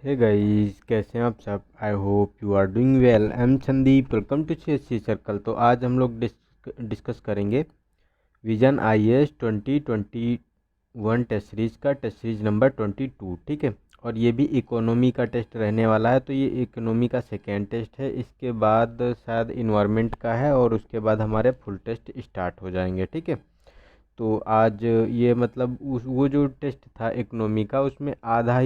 Hey guys, कैसे हैं आप सब। I hope you are doing well. I am Sandeep, welcome to CSC circle. तो आज हम लोग डिस्कस करेंगे विजन IAS 2021 टेस्ट सीरीज का टेस्ट सीरीज नंबर 22। ठीक है, और ये भी इकोनॉमी का टेस्ट रहने वाला है। तो ये इकोनॉमी का सेकेंड टेस्ट है, इसके बाद शायद इन्वायरमेंट का है और उसके बाद हमारे फुल टेस्ट स्टार्ट हो जाएंगे। ठीक है, तो आज ये मतलब उस वो जो टेस्ट था इकोनॉमी का, उसमें आधा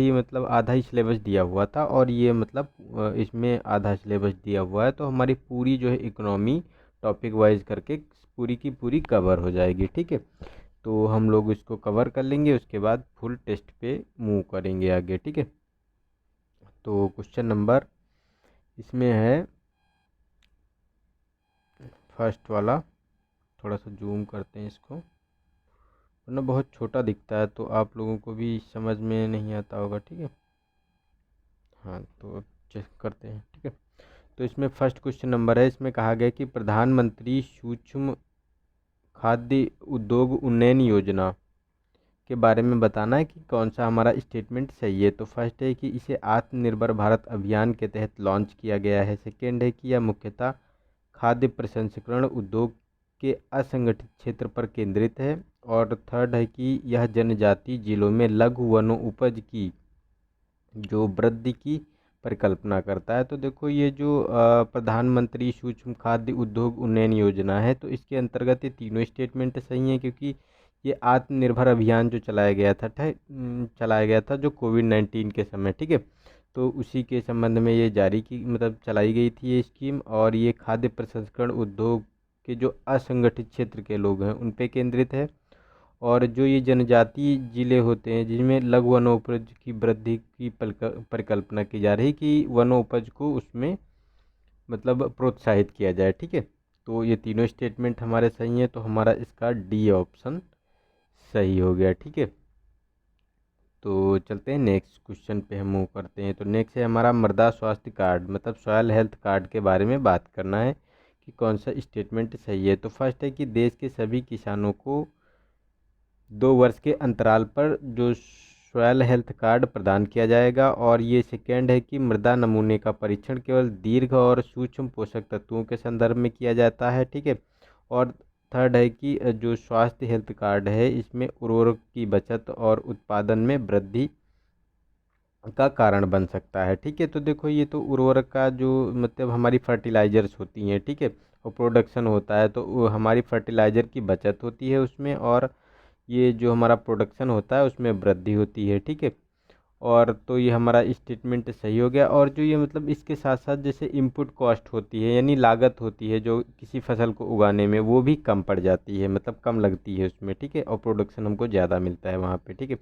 ही सिलेबस दिया हुआ था, और ये मतलब इसमें आधा सिलेबस दिया हुआ है। तो हमारी पूरी जो है इकोनॉमी टॉपिक वाइज करके पूरी की पूरी कवर हो जाएगी। ठीक है, तो हम लोग इसको कवर कर लेंगे, उसके बाद फुल टेस्ट पे मूव करेंगे आगे। ठीक है, तो क्वेश्चन नंबर इसमें है फर्स्ट वाला। थोड़ा सा जूम करते हैं इसको, वरना बहुत छोटा दिखता है तो आप लोगों को भी समझ में नहीं आता होगा। ठीक है, हाँ तो चेक करते हैं। ठीक है, तो इसमें फर्स्ट क्वेश्चन नंबर है, इसमें कहा गया कि प्रधानमंत्री सूक्ष्म खाद्य उद्योग उन्नयन योजना के बारे में बताना है कि कौन सा हमारा स्टेटमेंट सही है। तो फर्स्ट है कि इसे आत्मनिर्भर भारत अभियान के तहत लॉन्च किया गया है। सेकेंड है कि यह मुख्यतः खाद्य प्रसंस्करण उद्योग के असंगठित क्षेत्र पर केंद्रित है। और थर्ड है कि यह जनजातीय जिलों में लघु वनोपज की जो वृद्धि की परिकल्पना करता है। तो देखो, ये जो प्रधानमंत्री सूक्ष्म खाद्य उद्योग उन्नयन योजना है, तो इसके अंतर्गत ये तीनों स्टेटमेंट सही हैं, क्योंकि ये आत्मनिर्भर अभियान जो चलाया गया था जो कोविड-19 के समय। ठीक है, तो उसी के संबंध में ये जारी की मतलब चलाई गई थी ये स्कीम, और ये खाद्य प्रसंस्करण उद्योग के जो असंगठित क्षेत्र के लोग हैं उन पे केंद्रित है। और जो ये जनजातीय जिले होते हैं जिनमें लघु वनोपज की वृद्धि की परिकल्पना की जा रही है कि वनोपज को उसमें मतलब प्रोत्साहित किया जाए। ठीक है, तो ये तीनों स्टेटमेंट हमारे सही हैं, तो हमारा इसका डी ऑप्शन सही हो गया। ठीक है, तो चलते हैं नेक्स्ट क्वेश्चन पे हम मूव करते हैं। तो नेक्स्ट है हमारा मृदा स्वास्थ्य कार्ड, मतलब सॉयल हेल्थ कार्ड के बारे में बात करना है कि कौन सा स्टेटमेंट सही है। तो फर्स्ट है कि देश के सभी किसानों को 2 वर्ष के अंतराल पर जो सॉयल हेल्थ कार्ड प्रदान किया जाएगा। और ये सेकेंड है कि मृदा नमूने का परीक्षण केवल दीर्घ और सूक्ष्म पोषक तत्वों के संदर्भ में किया जाता है। ठीक है, और थर्ड है कि जो स्वास्थ्य हेल्थ कार्ड है इसमें उर्वरक की बचत और उत्पादन में वृद्धि का कारण बन सकता है। ठीक है, तो देखो, ये तो उर्वरक का जो मतलब हमारी फर्टिलाइजर्स होती हैं। ठीक है, और प्रोडक्शन होता है, तो वो हमारी फर्टिलाइजर की बचत होती है उसमें, और ये जो हमारा प्रोडक्शन होता है उसमें वृद्धि होती है। ठीक है, और तो ये हमारा स्टेटमेंट सही हो गया। और जो ये मतलब इसके साथ साथ जैसे इनपुट कॉस्ट होती है, यानी लागत होती है जो किसी फसल को उगाने में, वो भी कम पड़ जाती है, मतलब कम लगती है उसमें। ठीक है, और प्रोडक्शन हमको ज़्यादा मिलता है वहाँ पे। ठीक है,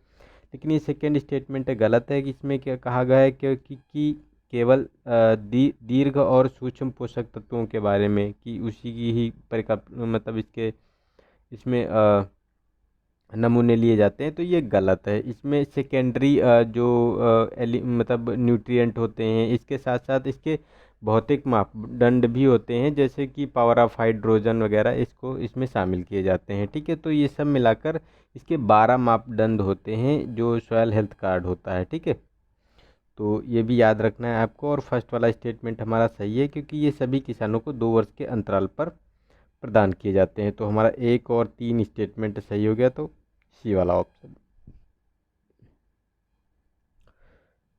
लेकिन ये सेकेंड स्टेटमेंट गलत है कि इसमें क्या कहा गया है कि केवल दीर्घ और सूक्ष्म पोषक तत्वों के बारे में, कि उसी की ही परिकल्प मतलब इसके इसमें नमूने लिए जाते हैं। तो ये गलत है। इसमें सेकेंडरी जो मतलब न्यूट्रिएंट होते हैं, इसके साथ साथ इसके भौतिक मापदंड भी होते हैं, जैसे कि पावर ऑफ हाइड्रोजन वगैरह, इसको इसमें शामिल किए जाते हैं। ठीक है, तो ये सब मिलाकर इसके 12 मापदंड होते हैं जो सॉयल हेल्थ कार्ड होता है। ठीक है, तो ये भी याद रखना है आपको। और फर्स्ट वाला स्टेटमेंट हमारा सही है, क्योंकि ये सभी किसानों को 2 वर्ष के अंतराल पर प्रदान किए जाते हैं। तो हमारा 1 और 3 स्टेटमेंट सही हो गया, तो सी वाला ऑप्शन।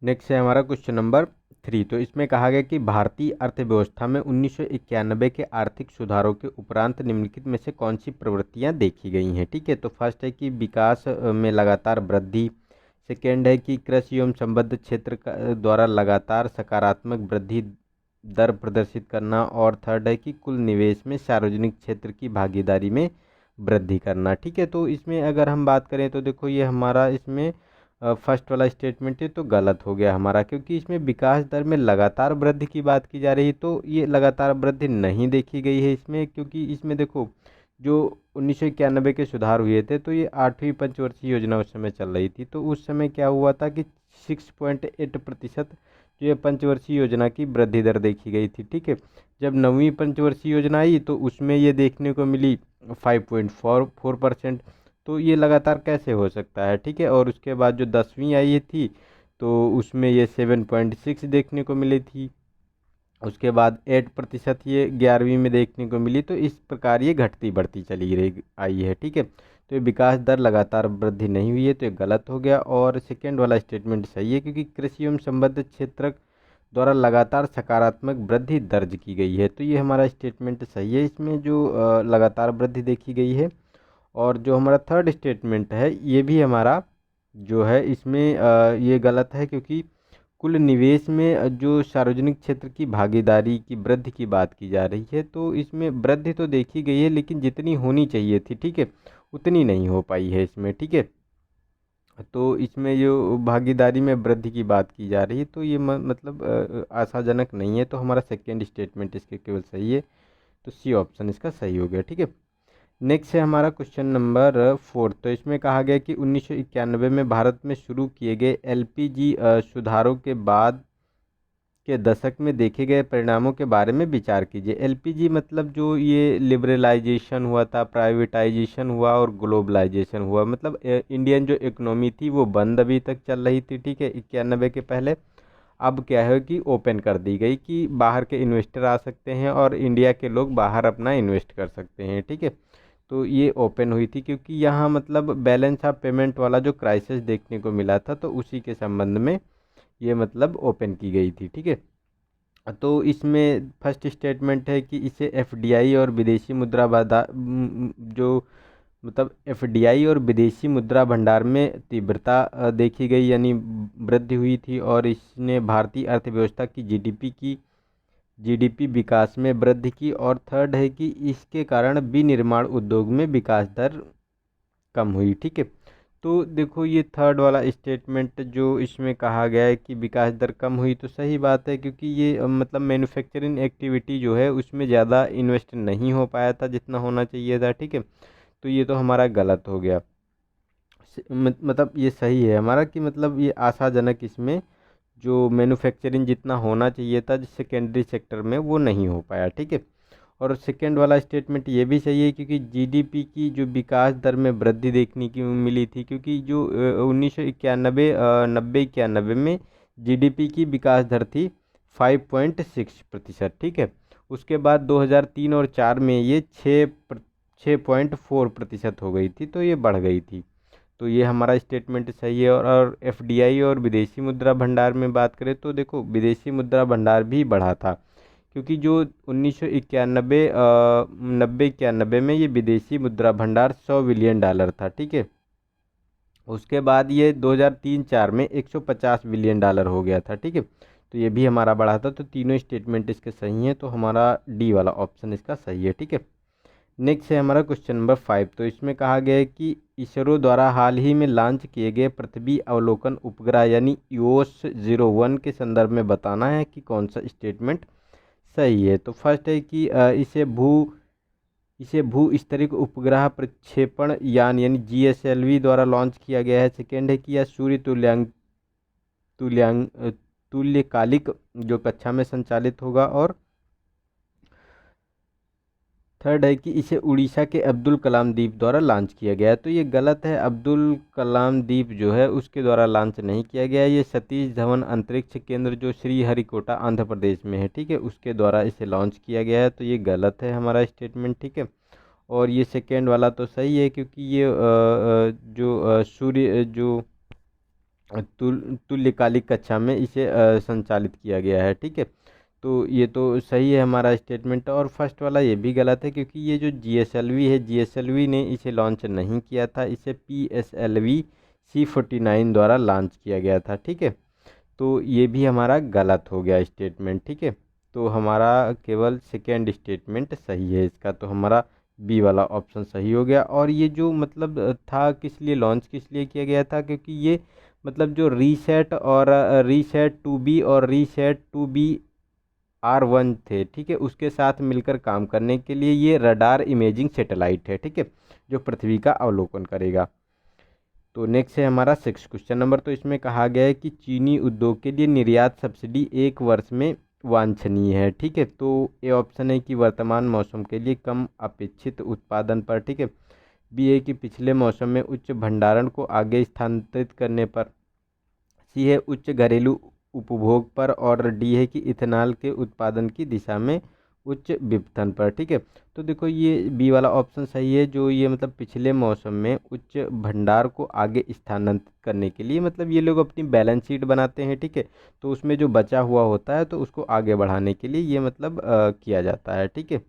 नेक्स्ट है हमारा क्वेश्चन नंबर 3। तो इसमें कहा गया कि भारतीय अर्थव्यवस्था में 1991 के आर्थिक सुधारों के उपरांत निम्नलिखित में से कौन सी प्रवृत्तियां देखी गई हैं। ठीक है, तो फर्स्ट है कि विकास में लगातार वृद्धि। सेकेंड है कि कृषि एवं संबद्ध क्षेत्र द्वारा लगातार सकारात्मक वृद्धि दर प्रदर्शित करना। और थर्ड है कि कुल निवेश में सार्वजनिक क्षेत्र की भागीदारी में वृद्धि करना। ठीक है, तो इसमें अगर हम बात करें तो देखो, ये हमारा इसमें फर्स्ट वाला स्टेटमेंट है तो गलत हो गया हमारा, क्योंकि इसमें विकास दर में लगातार वृद्धि की बात की जा रही है, तो ये लगातार वृद्धि नहीं देखी गई है इसमें। क्योंकि इसमें देखो, जो 1991 के सुधार हुए थे, तो ये 8वीं पंचवर्षीय योजना उस समय चल रही थी। तो उस समय क्या हुआ था कि 6.8% जो ये पंचवर्षीय योजना की वृद्धि दर देखी गई थी। ठीक है, जब 9वीं पंचवर्षीय योजना आई तो उसमें ये देखने को मिली 5.44%। तो ये लगातार कैसे हो सकता है। ठीक है, और उसके बाद जो 10वीं आई थी तो उसमें ये 7.6 देखने को मिली थी। उसके बाद 8% ये 11वीं में देखने को मिली। तो इस प्रकार ये घटती बढ़ती चली रही आई है, ठीक है। तो ये विकास दर लगातार वृद्धि नहीं हुई है, तो ये गलत हो गया। और सेकेंड वाला स्टेटमेंट सही है, क्योंकि कृषि एवं संबद्ध क्षेत्र द्वारा लगातार सकारात्मक वृद्धि दर्ज की गई है। तो ये हमारा स्टेटमेंट सही है, इसमें जो लगातार वृद्धि देखी गई है। और जो हमारा थर्ड स्टेटमेंट है ये भी हमारा जो है इसमें ये गलत है, क्योंकि कुल निवेश में जो सार्वजनिक क्षेत्र की भागीदारी की वृद्धि की बात की जा रही है। तो इसमें वृद्धि तो देखी गई है, लेकिन जितनी होनी चाहिए थी, ठीक है, उतनी नहीं हो पाई है इसमें, ठीक है। तो इसमें जो भागीदारी में वृद्धि की बात की जा रही है, तो ये मतलब आशाजनक नहीं है। तो हमारा सेकेंड स्टेटमेंट इसके केवल सही है। तो सी ऑप्शन इसका सही हो गया, ठीक है। नेक्स्ट है हमारा क्वेश्चन नंबर 4। तो इसमें कहा गया कि 1991 में भारत में शुरू किए गए एलपीजी सुधारों के बाद के दशक में देखे गए परिणामों के बारे में विचार कीजिए। एलपीजी मतलब जो ये लिबरलाइजेशन हुआ था, प्राइवेटाइजेशन हुआ और ग्लोबलाइजेशन हुआ, मतलब इंडियन जो इकोनॉमी थी वो बंद अभी तक चल रही थी, ठीक है, 91 के पहले। अब क्या है कि ओपन कर दी गई कि बाहर के इन्वेस्टर आ सकते हैं और इंडिया के लोग बाहर अपना इन्वेस्ट कर सकते हैं, ठीक है। तो ये ओपन हुई थी, क्योंकि यहाँ मतलब बैलेंस ऑफ पेमेंट वाला जो क्राइसिस देखने को मिला था, तो उसी के संबंध में ये मतलब ओपन की गई थी, ठीक है। तो इसमें फर्स्ट स्टेटमेंट है कि इसे एफडीआई और विदेशी मुद्रा जो मतलब एफडीआई और विदेशी मुद्रा भंडार में तीव्रता देखी गई, यानी वृद्धि हुई थी। और इसने भारतीय अर्थव्यवस्था की जीडीपी विकास में वृद्धि की। और थर्ड है कि इसके कारण विनिर्माण उद्योग में विकास दर कम हुई, ठीक है। तो देखो ये थर्ड वाला स्टेटमेंट जो इसमें कहा गया है कि विकास दर कम हुई, तो सही बात है, क्योंकि ये मतलब मैन्युफैक्चरिंग एक्टिविटी जो है उसमें ज़्यादा इन्वेस्ट नहीं हो पाया था जितना होना चाहिए था, ठीक है। तो ये तो हमारा गलत हो गया। मतलब ये सही है हमारा कि मतलब ये आशाजनक, इसमें जो मैन्युफैक्चरिंग जितना होना चाहिए था सेकेंडरी सेक्टर में वो नहीं हो पाया, ठीक है। और सेकेंड वाला स्टेटमेंट ये भी सही है, क्योंकि जीडीपी की जो विकास दर में वृद्धि देखने की मिली थी, क्योंकि जो 1991 नब्बे 91 में जीडीपी की विकास दर थी 5.6%, ठीक है। उसके बाद 2003 और 4 में ये 6.4% हो गई थी, तो ये बढ़ गई थी। तो ये हमारा स्टेटमेंट सही है। और एफडीआई और विदेशी मुद्रा भंडार में बात करें तो देखो विदेशी मुद्रा भंडार भी बढ़ा था, क्योंकि जो 1991 नब्बे 91 में ये विदेशी मुद्रा भंडार $100 बिलियन था, ठीक है। उसके बाद ये 2003-4 में $150 बिलियन हो गया था, ठीक है। तो ये भी हमारा बढ़ा था। तो तीनों स्टेटमेंट इसके सही हैं, तो हमारा डी वाला ऑप्शन इसका सही है, ठीक है। नेक्स्ट है हमारा क्वेश्चन नंबर 5। तो इसमें कहा गया है कि इसरो द्वारा हाल ही में लॉन्च किए गए पृथ्वी अवलोकन उपग्रह यानी EOS-01 के संदर्भ में बताना है कि कौन सा स्टेटमेंट सही है। तो फर्स्ट है कि इसे भू स्तरीय उपग्रह प्रक्षेपण यान यानी GSLV द्वारा लॉन्च किया गया है। सेकेंड है कि यह सूर्य तुल्यांग तुल्यकालिक जो कक्षा में संचालित होगा। और थर्ड है कि इसे उड़ीसा के अब्दुल कलाम द्वीप द्वारा लॉन्च किया गया है। तो ये गलत है, अब्दुल कलाम द्वीप जो है उसके द्वारा लॉन्च नहीं किया गया है। ये सतीश धवन अंतरिक्ष केंद्र जो श्रीहरिकोटा आंध्र प्रदेश में है, ठीक है, उसके द्वारा इसे लॉन्च किया गया है। तो ये गलत है हमारा स्टेटमेंट, ठीक है। और ये सेकेंड वाला तो सही है, क्योंकि ये जो सूर्य जो तुल्यकालिक कक्षा में इसे संचालित किया गया है, ठीक है। तो ये तो सही है हमारा स्टेटमेंट। और फर्स्ट वाला ये भी गलत है, क्योंकि ये जो GSLV है, GSLV ने इसे लॉन्च नहीं किया था, इसे PSLV C49 द्वारा लॉन्च किया गया था, ठीक है। तो ये भी हमारा गलत हो गया स्टेटमेंट, ठीक है। तो हमारा केवल सेकेंड स्टेटमेंट सही है इसका, तो हमारा बी वाला ऑप्शन सही हो गया। और ये जो मतलब था किस लिए लॉन्च किस लिए किया गया था, क्योंकि ये मतलब जो रीसेट और रीसेट 2B और रीसेट 2B R1 थे, ठीक है, उसके साथ मिलकर काम करने के लिए ये रडार इमेजिंग सैटेलाइट है, ठीक है, जो पृथ्वी का अवलोकन करेगा। तो नेक्स्ट है हमारा 6 क्वेश्चन नंबर। तो इसमें कहा गया है कि चीनी उद्योग के लिए निर्यात सब्सिडी 1 वर्ष में वांछनीय है, ठीक है। तो ए ऑप्शन है कि वर्तमान मौसम के लिए कम अपेक्षित उत्पादन पर, ठीक है। बी है कि पिछले मौसम में उच्च भंडारण को आगे स्थानांतरित करने पर। सी है उच्च घरेलू उपभोग पर, और डी है कि इथेनॉल के उत्पादन की दिशा में उच्च विपणन पर। ठीक है, तो देखो ये बी वाला ऑप्शन सही है, जो ये मतलब पिछले मौसम में उच्च भंडार को आगे स्थानांतरित करने के लिए, मतलब ये लोग अपनी बैलेंस शीट बनाते हैं। ठीक है, तो उसमें जो बचा हुआ होता है तो उसको आगे बढ़ाने के लिए ये मतलब किया जाता है। ठीक है,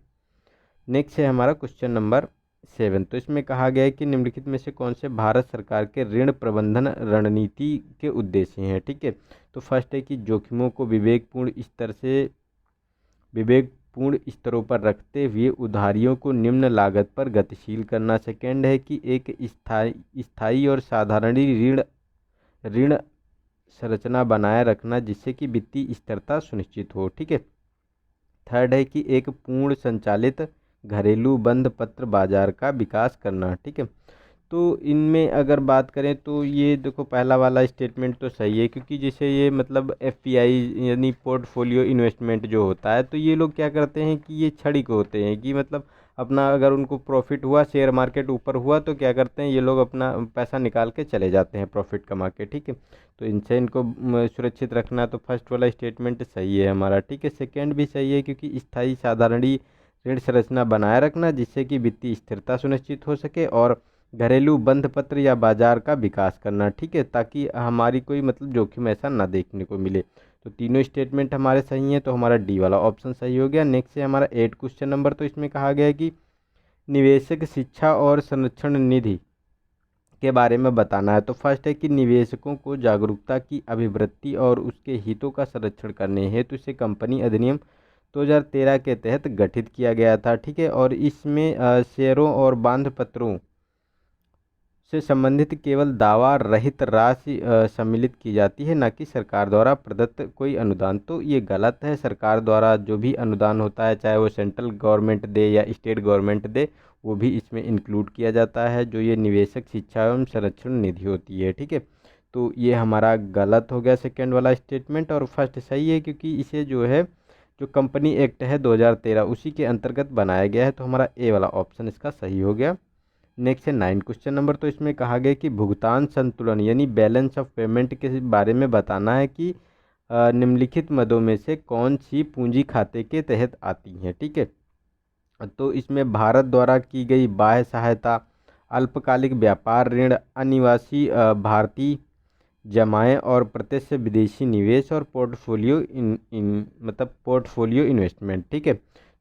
नेक्स्ट है हमारा क्वेश्चन नंबर 7। तो इसमें कहा गया है कि निम्नलिखित में से कौन से भारत सरकार के ऋण प्रबंधन रणनीति के उद्देश्य हैं। ठीक है, तो फर्स्ट है कि जोखिमों को विवेकपूर्ण स्तरों पर रखते हुए उधारियों को निम्न लागत पर गतिशील करना। सेकेंड है कि एक स्थायी और साधारण ऋण ऋण संरचना बनाए रखना जिससे कि वित्तीय स्थिरता सुनिश्चित हो। ठीक है, थर्ड है कि एक पूर्ण संचालित घरेलू बंध पत्र बाजार का विकास करना। ठीक है, तो इनमें अगर बात करें तो ये देखो पहला वाला स्टेटमेंट तो सही है, क्योंकि जैसे ये मतलब एफपीआई यानी पोर्टफोलियो इन्वेस्टमेंट जो होता है, तो ये लोग क्या करते हैं कि ये क्षणिक होते हैं, कि मतलब अपना अगर उनको प्रॉफिट हुआ, शेयर मार्केट ऊपर हुआ, तो क्या करते हैं ये लोग अपना पैसा निकाल के चले जाते हैं प्रॉफिट कमा के। ठीक है, तो इनसे इनको सुरक्षित रखना, तो फर्स्ट वाला स्टेटमेंट सही है हमारा। ठीक है, सेकेंड भी सही है, क्योंकि स्थायी साधारण ऋण संरचना बनाए रखना जिससे कि वित्तीय स्थिरता सुनिश्चित हो सके, और घरेलू बंध पत्र या बाजार का विकास करना। ठीक है, ताकि हमारी कोई मतलब जोखिम ऐसा ना देखने को मिले। तो तीनों स्टेटमेंट हमारे सही हैं, तो हमारा डी वाला ऑप्शन सही हो गया। नेक्स्ट है हमारा 8 क्वेश्चन नंबर। तो इसमें कहा गया है कि निवेशक शिक्षा और संरक्षण निधि के बारे में बताना है। तो फर्स्ट है कि निवेशकों को जागरूकता की अभिवृद्धि और उसके हितों का संरक्षण करने हेतु इसे कंपनी अधिनियम 2013 के तहत गठित किया गया था। ठीक है, और इसमें शेयरों और बांध पत्रों से संबंधित केवल दावा रहित राशि सम्मिलित की जाती है, न कि सरकार द्वारा प्रदत्त कोई अनुदान। तो ये गलत है, सरकार द्वारा जो भी अनुदान होता है, चाहे वो सेंट्रल गवर्नमेंट दे या स्टेट गवर्नमेंट दे, वो भी इसमें इंक्लूड किया जाता है, जो ये निवेशक शिक्षा एवं संरक्षण निधि होती है। ठीक है, तो ये हमारा गलत हो गया सेकेंड वाला स्टेटमेंट, और फर्स्ट सही है, क्योंकि इसे जो है जो कंपनी एक्ट है 2013 उसी के अंतर्गत बनाया गया है। तो हमारा ए वाला ऑप्शन इसका सही हो गया। नेक्स्ट है 9 क्वेश्चन नंबर। तो इसमें कहा गया कि भुगतान संतुलन यानी बैलेंस ऑफ पेमेंट के बारे में बताना है कि निम्नलिखित मदों में से कौन सी पूंजी खाते के तहत आती हैं। ठीक है, तो इसमें भारत द्वारा की गई बाह्य सहायता, अल्पकालिक व्यापार ऋण, अनिवासी भारतीय जमाएं और प्रत्यक्ष विदेशी निवेश, और पोर्टफोलियो मतलब पोर्टफोलियो इन्वेस्टमेंट। ठीक है,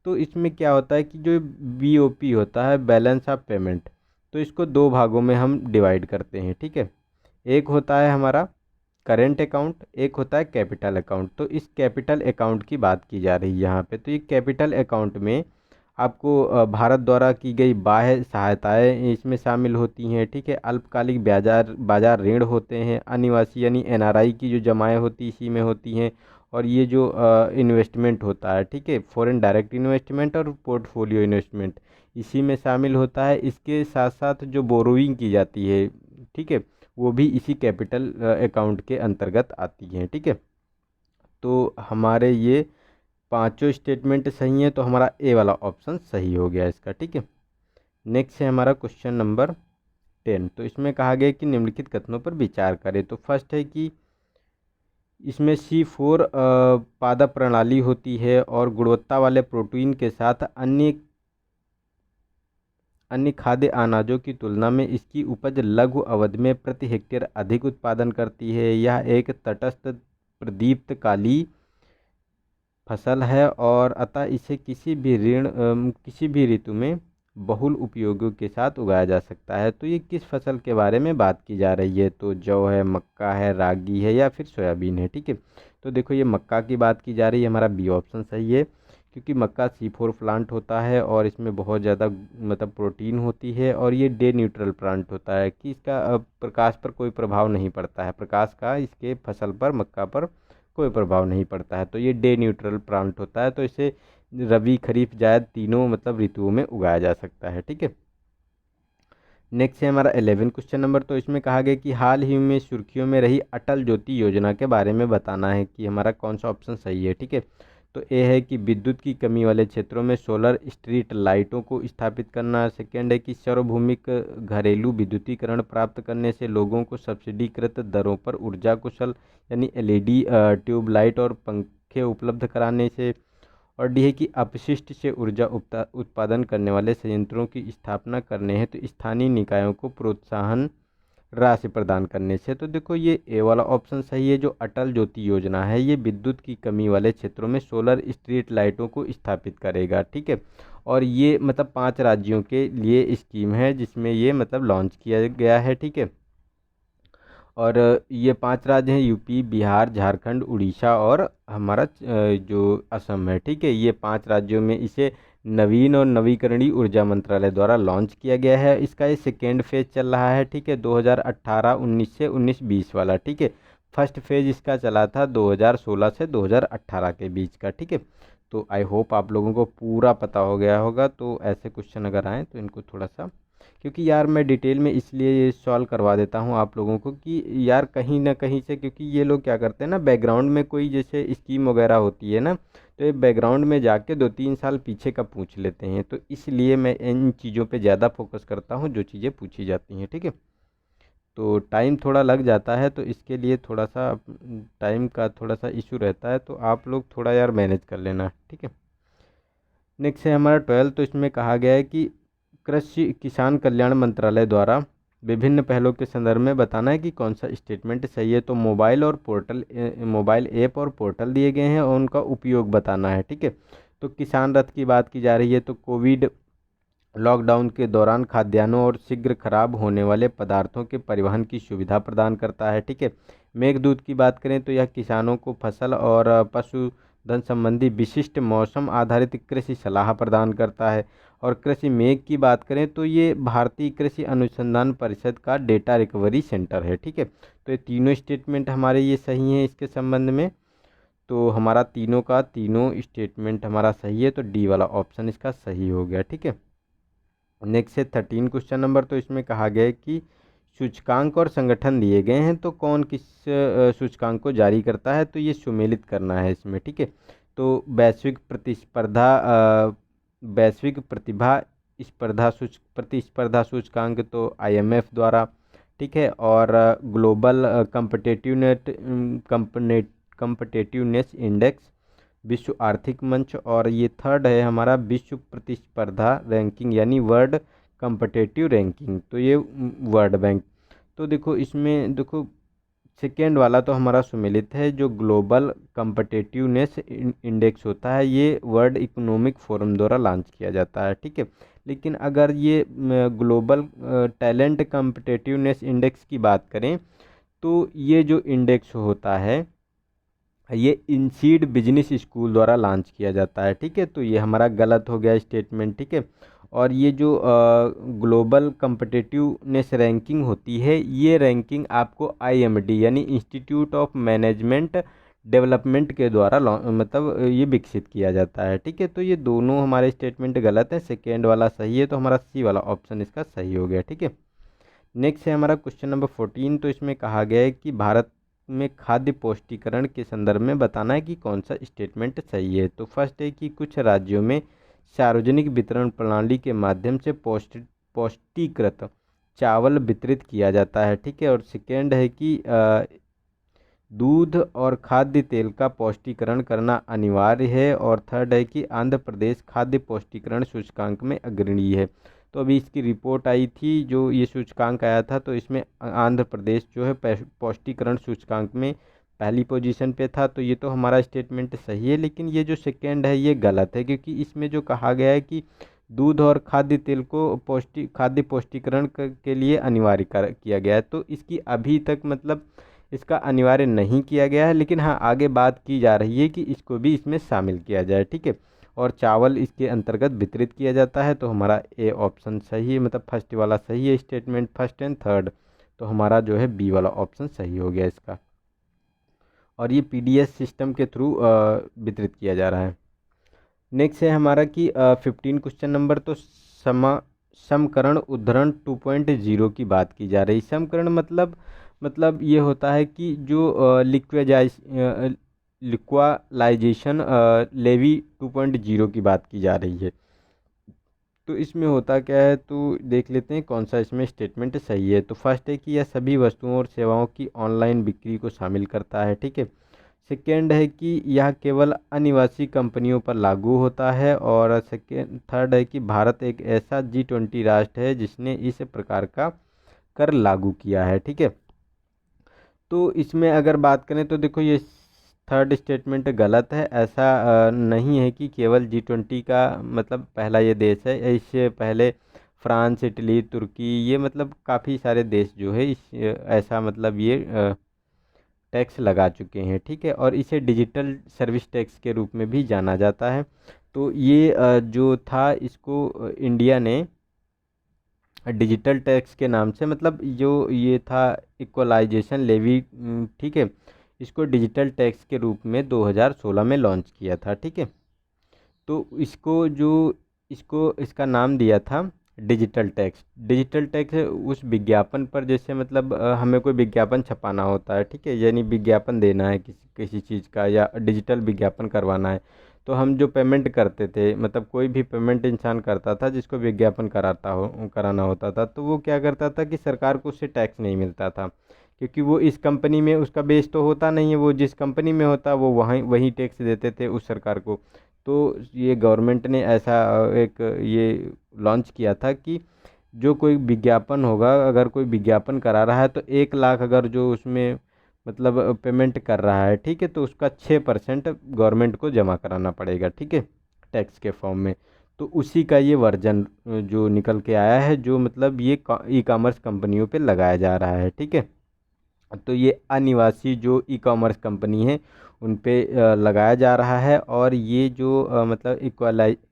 तो इसमें क्या होता है कि जो बीओपी होता है, बैलेंस ऑफ पेमेंट, तो इसको दो भागों में हम डिवाइड करते हैं। ठीक है, एक होता है हमारा करेंट अकाउंट, एक होता है कैपिटल अकाउंट। तो इस कैपिटल अकाउंट की बात की जा रही है यहाँ पे। तो ये कैपिटल अकाउंट में आपको भारत द्वारा की गई बाह्य सहायताएं इसमें शामिल होती हैं। ठीक है, अल्पकालिक बाजार ऋण होते हैं, अनिवासी यानी एनआरआई की जो जमाएं होती इसी में होती हैं, और ये जो इन्वेस्टमेंट होता है, ठीक है, फॉरेन डायरेक्ट इन्वेस्टमेंट और पोर्टफोलियो इन्वेस्टमेंट इसी में शामिल होता है। इसके साथ साथ जो बोरोइंग की जाती है, ठीक है, वो भी इसी कैपिटल अकाउंट के अंतर्गत आती हैं। ठीक है, तो हमारे ये पांचों स्टेटमेंट सही हैं, तो हमारा ए वाला ऑप्शन सही हो गया इसका। ठीक है, नेक्स्ट है हमारा क्वेश्चन नंबर 10। तो इसमें कहा गया कि निम्नलिखित कथनों पर विचार करें। तो फर्स्ट है कि इसमें C4 पादप प्रणाली होती है, और गुणवत्ता वाले प्रोटीन के साथ अन्य खाद्य अनाजों की तुलना में इसकी उपज लघु अवधि में प्रति हेक्टेयर अधिक उत्पादन करती है। यह एक तटस्थ प्रदीप्त काली फसल है, और अतः इसे किसी भी ऋतु में बहुल उपयोगों के साथ उगाया जा सकता है। तो ये किस फसल के बारे में बात की जा रही है? तो जौ है, मक्का है, रागी है, या फिर सोयाबीन है। ठीक है, तो देखो ये मक्का की बात की जा रही है, हमारा बी ऑप्शन सही है, क्योंकि मक्का C4 प्लांट होता है और इसमें बहुत ज़्यादा मतलब प्रोटीन होती है, और ये डे न्यूट्रल प्लांट होता है कि इसका प्रकाश पर कोई प्रभाव नहीं पड़ता है, प्रकाश का इसके फसल पर, मक्का पर कोई प्रभाव नहीं पड़ता है। तो ये डे न्यूट्रल प्लांट होता है, तो इसे रबी खरीफ जायद तीनों मतलब ऋतुओं में उगाया जा सकता है। ठीक है, नेक्स्ट है हमारा 11 क्वेश्चन नंबर। तो इसमें कहा गया कि हाल ही में सुर्खियों में रही अटल ज्योति योजना के बारे में बताना है कि हमारा कौन सा ऑप्शन सही है। ठीक है, तो ए है कि विद्युत की कमी वाले क्षेत्रों में सोलर स्ट्रीट लाइटों को स्थापित करना। सेकेंड है कि सार्वभौमिक घरेलू विद्युतीकरण प्राप्त करने से लोगों को सब्सिडीकृत दरों पर ऊर्जा कुशल यानी एलईडी ट्यूबलाइट और पंखे उपलब्ध कराने से। और डी है कि अपशिष्ट से ऊर्जा उत्पादन करने वाले संयंत्रों की स्थापना करने हेतु तो स्थानीय निकायों को प्रोत्साहन राशि प्रदान करने से। तो देखो ये ए वाला ऑप्शन सही है। जो अटल ज्योति योजना है ये विद्युत की कमी वाले क्षेत्रों में सोलर स्ट्रीट लाइटों को स्थापित करेगा, ठीक है। और ये मतलब 5 राज्यों के लिए स्कीम है जिसमें ये मतलब लॉन्च किया गया है, ठीक है। और ये 5 राज्य हैं यूपी, बिहार, झारखंड, उड़ीसा और हमारा जो असम है, ठीक है। ये 5 राज्यों में इसे नवीन और नवीकरणीय ऊर्जा मंत्रालय द्वारा लॉन्च किया गया है। इसका ये सेकेंड फेज चल रहा है, ठीक है, 2018-19 से 19-20 वाला, ठीक है। फर्स्ट फेज इसका चला था 2016 से 2018 के बीच का, ठीक है। तो आई होप आप लोगों को पूरा पता हो गया होगा। तो ऐसे क्वेश्चन अगर आएँ तो इनको थोड़ा सा, क्योंकि यार मैं डिटेल में इसलिए ये सॉल्व करवा देता हूँ आप लोगों को कि यार कहीं ना कहीं से, क्योंकि ये लोग क्या करते हैं ना, बैकग्राउंड में कोई जैसे स्कीम वगैरह होती है ना, तो ये बैकग्राउंड में जाके 2-3 साल पीछे का पूछ लेते हैं। तो इसलिए मैं इन चीज़ों पे ज़्यादा फोकस करता हूँ जो चीज़ें पूछी जाती हैं, ठीक है। तो टाइम थोड़ा लग जाता है, तो इसके लिए थोड़ा सा टाइम का थोड़ा सा इशू रहता है, तो आप लोग थोड़ा यार मैनेज कर लेना, ठीक है। नेक्स्ट है हमारा 12। तो इसमें कहा गया है कि कृषि किसान कल्याण मंत्रालय द्वारा विभिन्न पहलों के संदर्भ में बताना है कि कौन सा स्टेटमेंट सही है। तो मोबाइल ऐप और पोर्टल दिए गए हैं और उनका उपयोग बताना है, ठीक है। तो किसान रथ की बात की जा रही है, तो कोविड लॉकडाउन के दौरान खाद्यान्नों और शीघ्र खराब होने वाले पदार्थों के परिवहन की सुविधा प्रदान करता है, ठीक है। मेघदूत की बात करें तो यह किसानों को फसल और पशुधन संबंधी विशिष्ट मौसम आधारित कृषि सलाह प्रदान करता है। और कृषि मेघ की बात करें तो ये भारतीय कृषि अनुसंधान परिषद का डेटा रिकवरी सेंटर है, ठीक है। तो ये तीनों स्टेटमेंट हमारे ये सही हैं इसके संबंध में। तो हमारा तीनों का तीनों स्टेटमेंट हमारा सही है, तो डी वाला ऑप्शन इसका सही हो गया, ठीक है। नेक्स्ट है 13 क्वेश्चन नंबर। तो इसमें कहा गया है कि सूचकांक और संगठन दिए गए हैं, तो कौन किस सूचकांक को जारी करता है। तो ये सुमेलित करना है इसमें, ठीक है। तो वैश्विक प्रतिस्पर्धा सूचकांक तो आईएमएफ द्वारा, ठीक है। और ग्लोबल कंपटेटिवनेस इंडेक्स विश्व आर्थिक मंच। और ये थर्ड है हमारा विश्व प्रतिस्पर्धा रैंकिंग यानी वर्ल्ड कम्पटेटिव रैंकिंग, तो ये वर्ल्ड बैंक। तो देखो इसमें देखो सेकेंड वाला तो हमारा सुमेलित है। जो ग्लोबल कम्पटेटिवनेस इंडेक्स होता है ये वर्ल्ड इकोनॉमिक फोरम द्वारा लॉन्च किया जाता है, ठीक है। लेकिन अगर ये ग्लोबल टैलेंट कम्पटेटिवनेस इंडेक्स की बात करें तो ये जो इंडेक्स होता है ये इनसीड बिजनेस स्कूल द्वारा लॉन्च किया जाता है, ठीक है। तो ये हमारा गलत हो गया स्टेटमेंट, ठीक है। और ये जो ग्लोबल कम्पटिटिवनेस रैंकिंग होती है ये रैंकिंग आपको आईएमडी यानी इंस्टीट्यूट ऑफ मैनेजमेंट डेवलपमेंट के द्वारा मतलब ये विकसित किया जाता है, ठीक है। तो ये दोनों हमारे स्टेटमेंट गलत है, सेकेंड वाला सही है, तो हमारा सी वाला ऑप्शन इसका सही हो गया, ठीक है। नेक्स्ट है हमारा क्वेश्चन नंबर 14। तो इसमें कहा गया है कि भारत में खाद्य पौष्टिकरण के संदर्भ में बताना है कि कौन सा स्टेटमेंट सही है। तो फर्स्ट है कि कुछ राज्यों में सार्वजनिक वितरण प्रणाली के माध्यम से पौष्टिकृत चावल वितरित किया जाता है, ठीक है। और सेकेंड है कि दूध और खाद्य तेल का पौष्टिकरण करना अनिवार्य है। और थर्ड है कि आंध्र प्रदेश खाद्य पौष्टिकरण सूचकांक में अग्रणी है। तो अभी इसकी रिपोर्ट आई थी जो ये सूचकांक आया था, तो इसमें आंध्र प्रदेश जो है पौष्टिकरण सूचकांक में पहली पोजीशन पे था। तो ये तो हमारा स्टेटमेंट सही है, लेकिन ये जो सेकेंड है ये गलत है, क्योंकि इसमें जो कहा गया है कि दूध और खाद्य तेल को खाद्य पौष्टिकरण के लिए अनिवार्य किया गया है, तो इसकी अभी तक मतलब इसका अनिवार्य नहीं किया गया है। लेकिन हाँ आगे बात की जा रही है कि इसको भी इसमें शामिल किया जाए, ठीक है। और चावल इसके अंतर्गत वितरित किया जाता है। तो हमारा ए ऑप्शन सही है, मतलब फर्स्ट वाला सही है स्टेटमेंट, फर्स्ट एंड थर्ड। तो हमारा जो है बी वाला ऑप्शन सही हो गया इसका। और ये पीडीएस सिस्टम के थ्रू वितरित किया जा रहा है। नेक्स्ट है हमारा कि 15 क्वेश्चन नंबर। तो समकरण उद्धरण 2.0 की बात की जा रही। समकरण मतलब ये होता है कि जो लिक्वालाइजेशन लेवी 2.0 की बात की जा रही है। तो इसमें होता क्या है, तो देख लेते हैं कौन सा इसमें स्टेटमेंट सही है। तो फर्स्ट है कि यह सभी वस्तुओं और सेवाओं की ऑनलाइन बिक्री को शामिल करता है, ठीक है। सेकेंड है कि यह केवल अनिवासी कंपनियों पर लागू होता है। और सेकेंड थर्ड है कि भारत एक ऐसा G20 राष्ट्र है जिसने इस प्रकार का कर लागू किया है, ठीक है। तो इसमें अगर बात करें तो देखो, ये थर्ड स्टेटमेंट गलत है। ऐसा नहीं है कि केवल G20 का मतलब पहला ये देश है। इससे पहले फ्रांस, इटली, तुर्की, ये मतलब काफ़ी सारे देश जो है इस ऐसा मतलब ये टैक्स लगा चुके हैं, ठीक है। और इसे डिजिटल सर्विस टैक्स के रूप में भी जाना जाता है। तो ये जो था, इसको इंडिया ने डिजिटल टैक्स के नाम से, मतलब जो ये था इक्वलाइजेशन लेवी, ठीक है, इसको डिजिटल टैक्स के रूप में 2016 में लॉन्च किया था, ठीक है। तो इसको इसका नाम दिया था डिजिटल टैक्स। डिजिटल टैक्स उस विज्ञापन पर, जैसे मतलब हमें कोई विज्ञापन छपाना होता है, ठीक है, यानी विज्ञापन देना है किसी किसी चीज़ का, या डिजिटल विज्ञापन करवाना है, तो हम जो पेमेंट करते थे, मतलब कोई भी पेमेंट इंसान करता था जिसको विज्ञापन कराना होता था, तो वो क्या करता था कि सरकार को उससे टैक्स नहीं मिलता था, क्योंकि वो इस कंपनी में उसका बेस तो होता नहीं है, वो जिस कंपनी में होता वो वहीं टैक्स देते थे उस सरकार को। तो ये गवर्नमेंट ने ऐसा एक ये लॉन्च किया था कि जो कोई विज्ञापन होगा, अगर कोई विज्ञापन करा रहा है, तो 1 लाख अगर जो उसमें मतलब पेमेंट कर रहा है, ठीक है, तो उसका 6% गवर्नमेंट को जमा कराना पड़ेगा, ठीक है, टैक्स के फॉर्म में। तो उसी का ये वर्जन जो निकल के आया है, जो मतलब ये ई कॉमर्स कंपनियों पे लगाया जा रहा है, ठीक है। तो ये अनिवासी जो ई कॉमर्स कंपनी है उन पे लगाया जा रहा है। और ये जो मतलब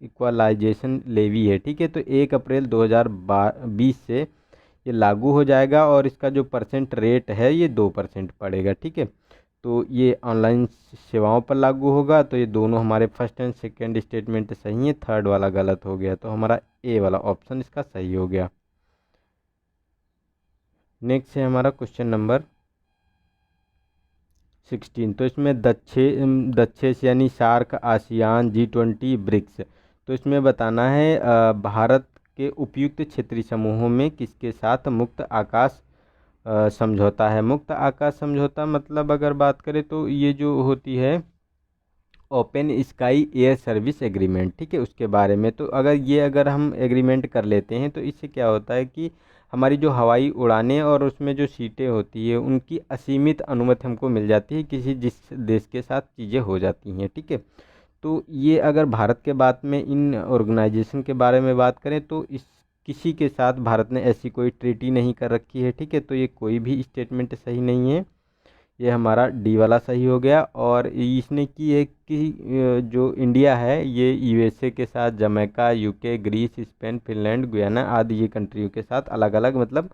इक्वलाइजेशन लेवी है, ठीक है, तो 1 अप्रैल 2020 से ये लागू हो जाएगा। और इसका जो परसेंट रेट है ये 2% पड़ेगा, ठीक है। तो ये ऑनलाइन सेवाओं पर लागू होगा। तो ये दोनों हमारे फर्स्ट एंड सेकेंड स्टेटमेंट सही है, थर्ड वाला गलत हो गया, तो हमारा ए वाला ऑप्शन इसका सही हो गया। नेक्स्ट है हमारा क्वेश्चन नंबर 16। तो इसमें दक्षेस यानी सार्क, आसियान, G20, ब्रिक्स। तो इसमें बताना है भारत के उपयुक्त क्षेत्रीय समूहों में किसके साथ मुक्त आकाश समझौता है। मुक्त आकाश समझौता मतलब अगर बात करें तो ये जो होती है open sky air service agreement, ठीक है, उसके बारे में। तो अगर हम एग्रीमेंट कर लेते हैं तो इससे क्या होता है कि हमारी जो हवाई उड़ानें और उसमें जो सीटें होती है उनकी असीमित अनुमति हमको मिल जाती है, जिस देश के साथ चीज़ें हो जाती हैं, ठीक है। तो ये अगर भारत के बात में इन ऑर्गेनाइजेशन के बारे में बात करें तो इस किसी के साथ भारत ने ऐसी कोई ट्रीटी नहीं कर रखी है, ठीक है। तो ये कोई भी स्टेटमेंट सही नहीं है, ये हमारा डी वाला सही हो गया। और इसने की है कि जो इंडिया है ये यूएसए के साथ, Jamaica, UK, Greece, Spain, Finland, Guyana आदि ये कंट्रियों के साथ अलग अलग मतलब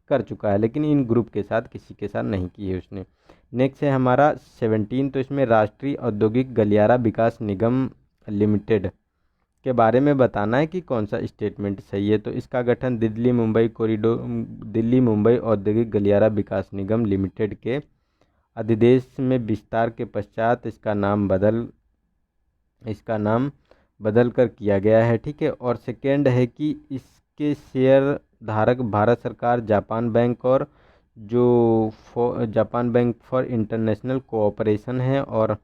कर चुका है, लेकिन इन ग्रुप के साथ किसी के साथ नहीं की है उसने। नेक्स्ट है हमारा 17। तो इसमें राष्ट्रीय औद्योगिक गलियारा विकास निगम लिमिटेड के बारे में बताना है कि कौन सा स्टेटमेंट सही है। तो इसका गठन दिल्ली मुंबई औद्योगिक गलियारा विकास निगम लिमिटेड के अधिदेश में विस्तार के पश्चात इसका नाम बदल कर किया गया है, ठीक है। और सेकेंड है कि इसके शेयर धारक भारत सरकार, जापान बैंक और Japan bank for international cooperation है। और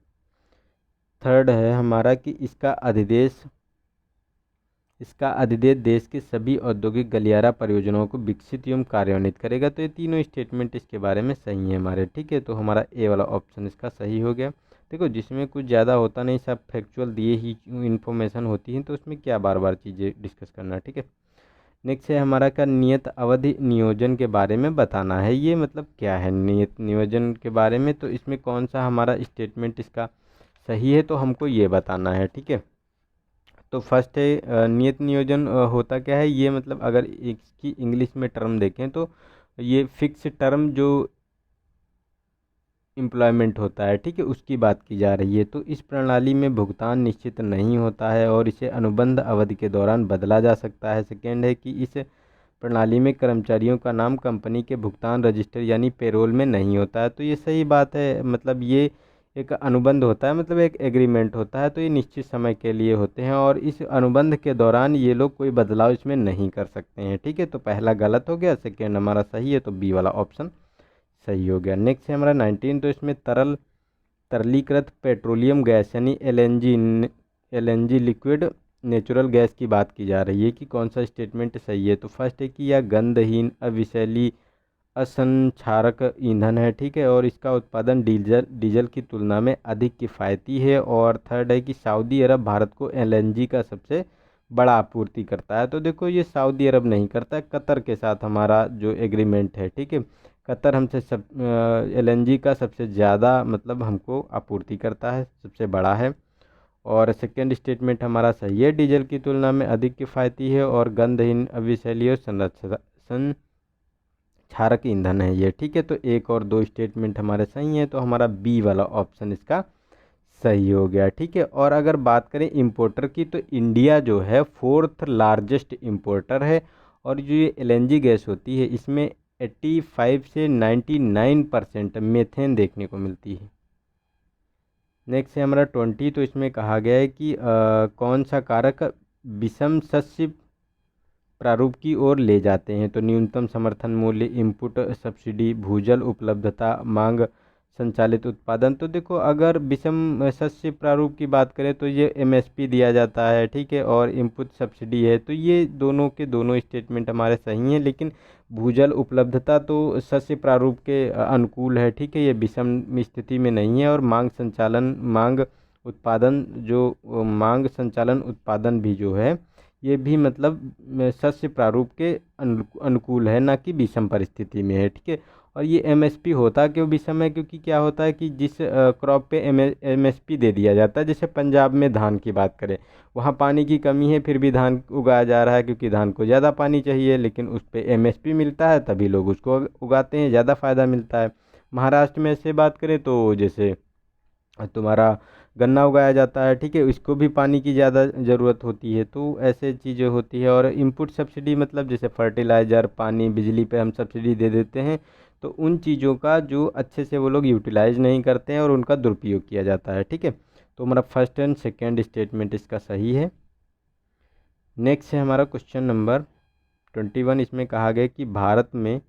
थर्ड है हमारा कि इसका अधिदेश देश के सभी औद्योगिक गलियारा परियोजनाओं को विकसित एवं कार्यान्वित करेगा। तो ये तीनों स्टेटमेंट इसके बारे में सही है हमारे, ठीक है। तो हमारा ए वाला ऑप्शन इसका सही हो गया। देखो, जिसमें कुछ ज़्यादा होता नहीं, सब फैक्चुअल दिए ही इन्फॉर्मेशन होती है, तो उसमें क्या बार बार चीज़ें डिस्कस करना, ठीक है। नेक्स्ट है हमारा का नियत अवधि नियोजन के बारे में बताना है। ये मतलब क्या है नियत नियोजन के बारे में, तो इसमें कौन सा हमारा स्टेटमेंट इसका सही है, तो हमको ये बताना है, ठीक है। तो फर्स्ट है नियत नियोजन होता क्या है, ये मतलब अगर इसकी इंग्लिश में टर्म देखें तो ये फिक्स टर्म जो एम्प्लॉयमेंट होता है, ठीक है, उसकी बात की जा रही है। तो इस प्रणाली में भुगतान निश्चित नहीं होता है और इसे अनुबंध अवधि के दौरान बदला जा सकता है। सेकेंड है कि इस प्रणाली में कर्मचारियों का नाम कंपनी के भुगतान रजिस्टर यानी पेरोल में नहीं होता है। तो ये सही बात है, मतलब ये एक अनुबंध होता है, मतलब एक एग्रीमेंट होता है, तो ये निश्चित समय के लिए होते हैं और इस अनुबंध के दौरान ये लोग कोई बदलाव इसमें नहीं कर सकते हैं। ठीक है, तो पहला गलत हो गया, सेकेंड हमारा सही है, तो बी वाला ऑप्शन सही हो गया। नेक्स्ट है हमारा 19, तो इसमें तरलीकृत पेट्रोलियम गैस यानी एलएनजी लिक्विड नेचुरल गैस की बात की जा रही है कि कौन सा स्टेटमेंट सही है। तो फर्स्ट है कि यह गंधहीन अविषैली असंक्षारक ईंधन है। ठीक है, और इसका उत्पादन डीजल की तुलना में अधिक किफ़ायती है। और थर्ड है कि सऊदी अरब भारत को एलएनजी का सबसे बड़ा आपूर्ति करता है। तो देखो ये सऊदी अरब नहीं करता है, कतर के साथ हमारा जो एग्रीमेंट है। ठीक है, कतर हमसे सब एलएनजी का सबसे ज़्यादा मतलब हमको आपूर्ति करता है, सबसे बड़ा है। और सेकेंड स्टेटमेंट हमारा सही है, डीजल की तुलना में अधिक किफ़ायती है और गंधहीन अविषैली और क्षारक ईंधन है ये। ठीक है, तो एक और दो स्टेटमेंट हमारे सही हैं, तो हमारा बी वाला ऑप्शन इसका सही हो गया। ठीक है, और अगर बात करें इंपोर्टर की, तो इंडिया जो है फोर्थ लार्जेस्ट इंपोर्टर है। और जो ये एलएनजी गैस होती है इसमें 85 से 99% मीथेन देखने को मिलती है। नेक्स्ट है हमारा 20, तो इसमें कहा गया है कि कौन सा कारक विषम शस्य प्रारूप की ओर ले जाते हैं। तो न्यूनतम समर्थन मूल्य, इनपुट सब्सिडी, भूजल उपलब्धता, मांग संचालित उत्पादन। तो देखो अगर विषम शस्य प्रारूप की बात करें तो ये एमएसपी दिया जाता है। ठीक है, और इनपुट सब्सिडी है, तो ये दोनों के दोनों स्टेटमेंट हमारे सही हैं। लेकिन भूजल उपलब्धता तो शस्य प्रारूप के अनुकूल है। ठीक है, ये विषम स्थिति में नहीं है। और मांग संचालन उत्पादन भी जो है ये भी मतलब शस्य प्रारूप के अनुकूल है, ना कि विषम परिस्थिति में है। ठीक है, और ये एमएसपी होता क्यों विषम है, क्योंकि क्या होता है कि जिस क्रॉप पे एमएसपी दे दिया जाता है, जैसे पंजाब में धान की बात करें, वहाँ पानी की कमी है फिर भी धान उगाया जा रहा है क्योंकि धान को ज़्यादा पानी चाहिए, लेकिन उस पर एमएसपी मिलता है तभी लोग उसको उगाते हैं, ज़्यादा फ़ायदा मिलता है। महाराष्ट्र में से बात करें तो जैसे तुम्हारा गन्ना उगाया जाता है। ठीक है, इसको भी पानी की ज़्यादा ज़रूरत होती है, तो ऐसे चीज़ें होती है। और इनपुट सब्सिडी मतलब जैसे फर्टिलाइज़र, पानी, बिजली पे हम सब्सिडी दे देते हैं, तो उन चीज़ों का जो अच्छे से वो लोग यूटिलाइज नहीं करते हैं और उनका दुरुपयोग किया जाता है। ठीक है, तो हमारा फर्स्ट एंड सेकेंड स्टेटमेंट इसका सही है। नेक्स्ट है हमारा क्वेश्चन नंबर 21, इसमें कहा गया कि भारत में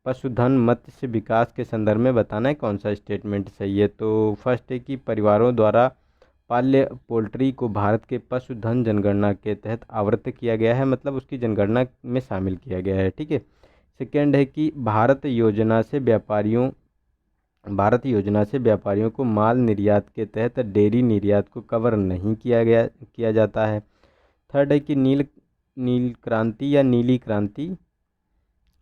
पशुधन मत्स्य विकास के संदर्भ में बताना है कौन सा स्टेटमेंट सही है। तो फर्स्ट है कि परिवारों द्वारा पाल्य पोल्ट्री को भारत के पशुधन जनगणना के तहत आवृत्त किया गया है, मतलब उसकी जनगणना में शामिल किया गया है। ठीक है, सेकेंड है कि भारत योजना से व्यापारियों को माल निर्यात के तहत डेयरी निर्यात को कवर नहीं किया जाता है। थर्ड है कि नील क्रांति या नीली क्रांति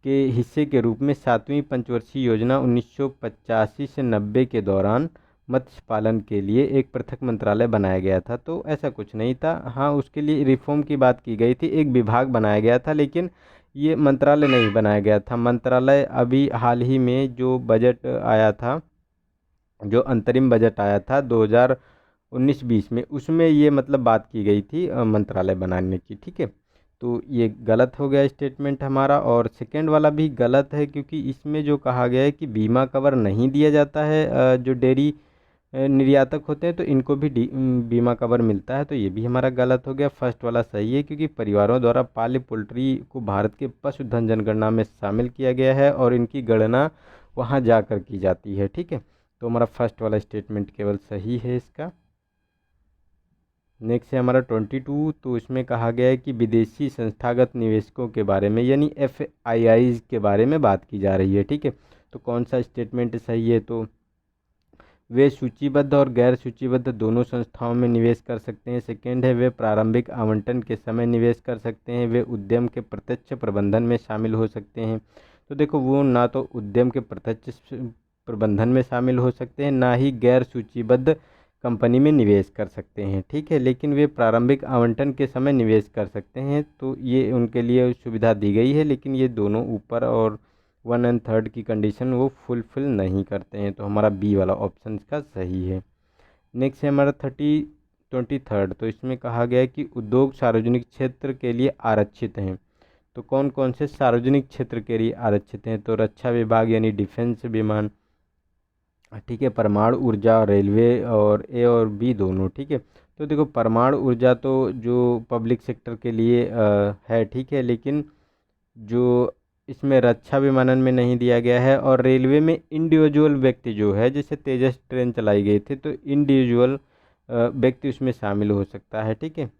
के हिस्से के रूप में 7वीं पंचवर्षीय योजना 1985 से 90 के दौरान मत्स्य पालन के लिए एक पृथक मंत्रालय बनाया गया था। तो ऐसा कुछ नहीं था, हाँ उसके लिए रिफॉर्म की बात की गई थी, एक विभाग बनाया गया था, लेकिन ये मंत्रालय नहीं बनाया गया था। मंत्रालय अभी हाल ही में जो बजट आया था, जो अंतरिम बजट आया था 2019-20 में, उसमें ये मतलब बात की गई थी मंत्रालय बनाने की। ठीक है, तो ये गलत हो गया स्टेटमेंट हमारा। और सेकेंड वाला भी गलत है क्योंकि इसमें जो कहा गया है कि बीमा कवर नहीं दिया जाता है, जो डेयरी निर्यातक होते हैं तो इनको भी बीमा कवर मिलता है, तो ये भी हमारा गलत हो गया। फर्स्ट वाला सही है क्योंकि परिवारों द्वारा पाल्य पोल्ट्री को भारत के पशुधन जनगणना में शामिल किया गया है और इनकी गणना वहाँ जाकर की जाती है। ठीक है, तो हमारा फर्स्ट वाला स्टेटमेंट केवल सही है इसका। नेक्स्ट है हमारा 22, तो इसमें कहा गया है कि विदेशी संस्थागत निवेशकों के बारे में यानी FIIs के बारे में बात की जा रही है। ठीक है, तो कौन सा स्टेटमेंट सही है, तो वे सूचीबद्ध और गैर सूचीबद्ध दोनों संस्थाओं में निवेश कर सकते हैं। सेकेंड है वे प्रारंभिक आवंटन के समय निवेश कर सकते हैं। वे उद्यम के प्रत्यक्ष प्रबंधन में शामिल हो सकते हैं। तो देखो वो ना तो उद्यम के प्रत्यक्ष प्रबंधन में शामिल हो सकते हैं, ना ही गैर सूचीबद्ध कंपनी में निवेश कर सकते हैं। ठीक है, लेकिन वे प्रारंभिक आवंटन के समय निवेश कर सकते हैं, तो ये उनके लिए सुविधा दी गई है, लेकिन ये दोनों ऊपर और 1 और 3 की कंडीशन वो फुलफिल नहीं करते हैं, तो हमारा बी वाला ऑप्शन इसका सही है। नेक्स्ट है हमारा 23, तो इसमें कहा गया है कि उद्योग सार्वजनिक क्षेत्र के लिए आरक्षित हैं। तो कौन कौन से सार्वजनिक क्षेत्र के लिए आरक्षित हैं, तो रक्षा विभाग यानी डिफेंस विमान, ठीक है, परमाणु ऊर्जा, रेलवे और ए और बी दोनों, ठीक है। तो देखो परमाणु ऊर्जा तो जो पब्लिक सेक्टर के लिए है, ठीक है, लेकिन जो इसमें रक्षा विमानन में नहीं दिया गया है। और रेलवे में इंडिविजुअल व्यक्ति जो है, जैसे तेजस ट्रेन चलाई गई थी तो इंडिविजुअल व्यक्ति उसमें शामिल हो सकता है, ठीक है।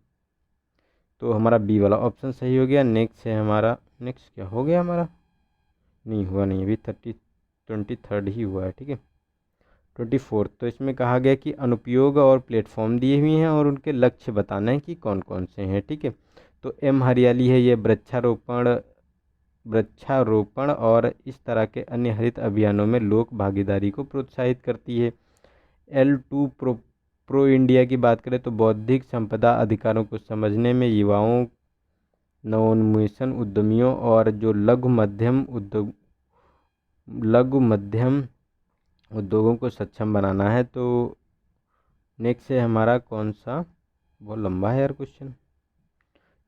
तो हमारा बी वाला ऑप्शन सही हो गया। नेक्स्ट है हमारा, नेक्स्ट क्या हो गया हमारा, नहीं हुआ नहीं, अभी 23 ही हुआ है, ठीक है। 24, तो इसमें कहा गया कि अनुप्रयोग और प्लेटफॉर्म दिए हुए हैं और उनके लक्ष्य बताना है कि कौन कौन से हैं, ठीक है। तो एम हरियाली है, ये वृक्षारोपण और इस तरह के अन्य हरित अभियानों में लोक भागीदारी को प्रोत्साहित करती है। L2 प्रो इंडिया की बात करें तो बौद्धिक संपदा अधिकारों को समझने में युवाओं, नवोन्मेषण उद्यमियों और जो लघु मध्यम उद्योगों को सक्षम बनाना है। तो नेक्स्ट है हमारा कौन सा, बहुत लंबा है यार क्वेश्चन।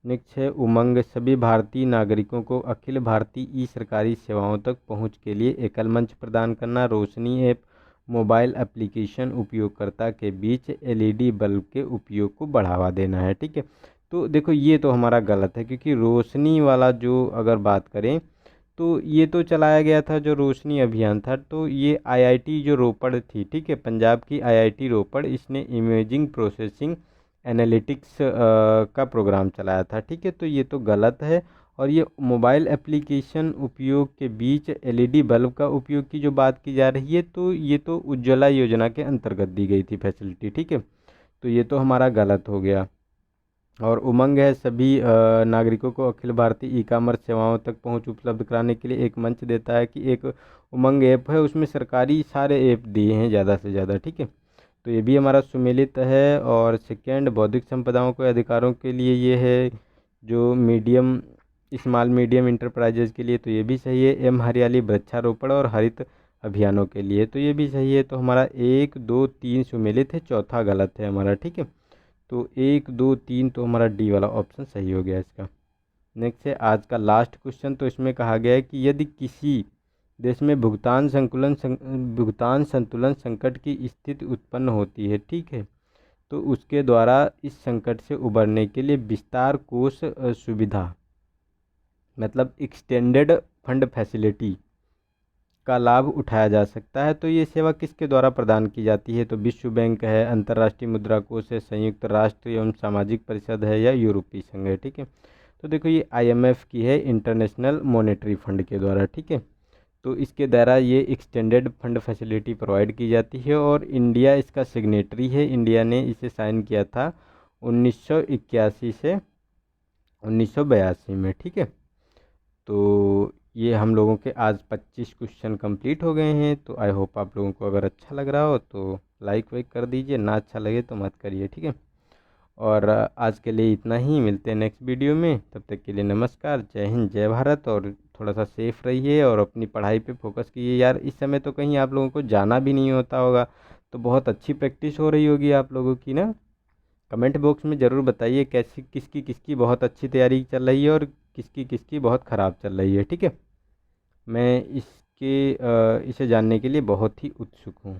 नेक्स्ट है उमंग, सभी भारतीय नागरिकों को अखिल भारतीय ई सरकारी सेवाओं तक पहुंच के लिए एकल मंच प्रदान करना। रोशनी ऐप मोबाइल एप्लीकेशन उपयोगकर्ता के बीच एलईडी बल्ब के उपयोग को बढ़ावा देना है, ठीक है। तो देखो ये तो हमारा गलत है, क्योंकि रोशनी वाला जो अगर बात करें तो ये तो चलाया गया था जो रोशनी अभियान था, तो ये आईआईटी जो रोपड़ थी, ठीक है, पंजाब की आईआईटी रोपड़, इसने इमेजिंग प्रोसेसिंग एनालिटिक्स का प्रोग्राम चलाया था, ठीक है। तो ये तो गलत है। और ये मोबाइल एप्लीकेशन उपयोग के बीच एलईडी बल्ब का उपयोग की जो बात की जा रही है, तो ये तो उज्ज्वला योजना के अंतर्गत दी गई थी फैसिलिटी, ठीक है। तो ये तो हमारा गलत हो गया। और उमंग है, सभी नागरिकों को अखिल भारतीय ई कॉमर्स सेवाओं तक पहुंच उपलब्ध कराने के लिए एक मंच देता है, कि एक उमंग ऐप है, उसमें सरकारी सारे ऐप दिए हैं ज़्यादा से ज़्यादा, ठीक है। तो ये भी हमारा सुमेलित है। और सेकेंड, बौद्धिक संपदाओं के अधिकारों के लिए ये है जो मीडियम स्मॉल मीडियम इंटरप्राइजेज के लिए, तो ये भी सही है। एम हरियाली वृक्षारोपण और हरित अभियानों के लिए, तो ये भी सही है। तो हमारा 1 2 3 सुमेलित है, चौथा गलत है हमारा, ठीक है। तो 1 2 3 तो हमारा डी वाला ऑप्शन सही हो गया इसका। नेक्स्ट है आज का लास्ट क्वेश्चन। तो इसमें कहा गया है कि यदि किसी देश में भुगतान संतुलन संकट की स्थिति उत्पन्न होती है, ठीक है, तो उसके द्वारा इस संकट से उबरने के लिए विस्तार कोष सुविधा, मतलब एक्सटेंडेड फंड फैसिलिटी का लाभ उठाया जा सकता है। तो ये सेवा किसके द्वारा प्रदान की जाती है? तो विश्व बैंक है, अंतर्राष्ट्रीय मुद्रा कोष है, संयुक्त राष्ट्र एवं सामाजिक परिषद है, या यूरोपीय संघ है, ठीक है। तो देखो ये आईएमएफ की है, इंटरनेशनल मॉनेटरी फंड के द्वारा, ठीक है। तो इसके द्वारा ये एक्सटेंडेड फंड फैसिलिटी प्रोवाइड की जाती है और इंडिया इसका सिग्नेटरी है। इंडिया ने इसे साइन किया था 1981 से 1982 में, ठीक है। तो ये हम लोगों के आज 25 क्वेश्चन कंप्लीट हो गए हैं। तो आई होप आप लोगों को अगर अच्छा लग रहा हो तो लाइक वाइक कर दीजिए, ना अच्छा लगे तो मत करिए, ठीक है। और आज के लिए इतना ही, मिलते हैं नेक्स्ट वीडियो में। तब तक के लिए नमस्कार, जय हिंद, जय भारत। और थोड़ा सा सेफ रहिए और अपनी पढ़ाई पे फोकस कीजिए। यार इस समय तो कहीं आप लोगों को जाना भी नहीं होता होगा, तो बहुत अच्छी प्रैक्टिस हो रही होगी आप लोगों की ना। कमेंट बॉक्स में ज़रूर बताइए कैसी किसकी किसकी बहुत अच्छी तैयारी चल रही है और किसकी किसकी बहुत ख़राब चल रही है, ठीक है। मैं इसे जानने के लिए बहुत ही उत्सुक हूँ।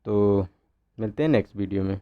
तो मिलते हैं नेक्स्ट वीडियो में।